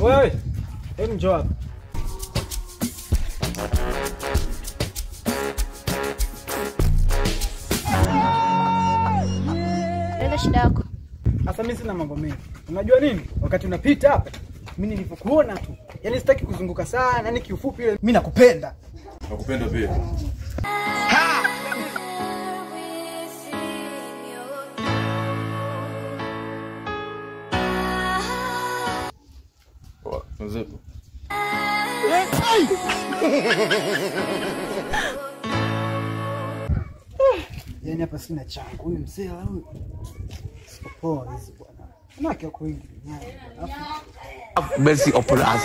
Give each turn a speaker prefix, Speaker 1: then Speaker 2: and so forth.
Speaker 1: Wewe, hebu njoo hapa.
Speaker 2: Ndio shida yako.
Speaker 1: Sasa mimi sina mambo mengi. Unajua nini? Wakati unapita hapa, mimi nilipokuona tu. Yaani sitaki kuzunguka sana, yani kiufupi ile mimi nakupenda.
Speaker 3: Nakupenda pia. Mzepo.
Speaker 1: Yaani hapa sina changu. Huyu mzee huyu. Poa hizi bwana. Anake uko hivi.
Speaker 4: Mercy upon us.